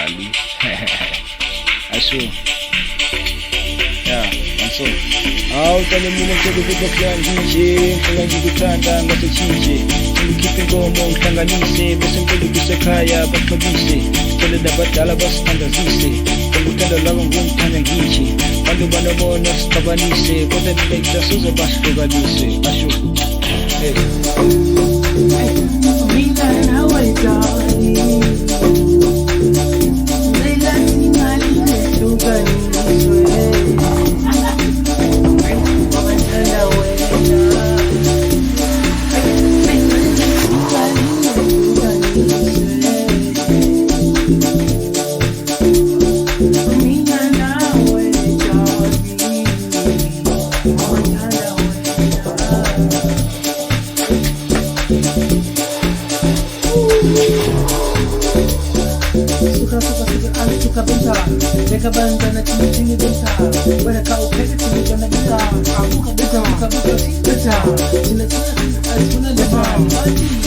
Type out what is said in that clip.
Ali. Asu. Yeah, and so. Awutale mumutego kubaklanje, kalanje gutanda ngasekinje. Kipe ngomo ngihlanganise, bese ngicela kusekhaya baxhobise. Sicela nabadala basithandazise. Ngikuthanda labo ngumthanda nginje. Bantu banobona sixabanise, kodwa mina sizobahlukanise. Asho. Hey. Mina nawe darling. Lela simali lehlukaniswe. Suka bentar, mereka bangga nak cini bentar. Mereka upaya cini jangan bentar. Aku buka bentar, cina lebar.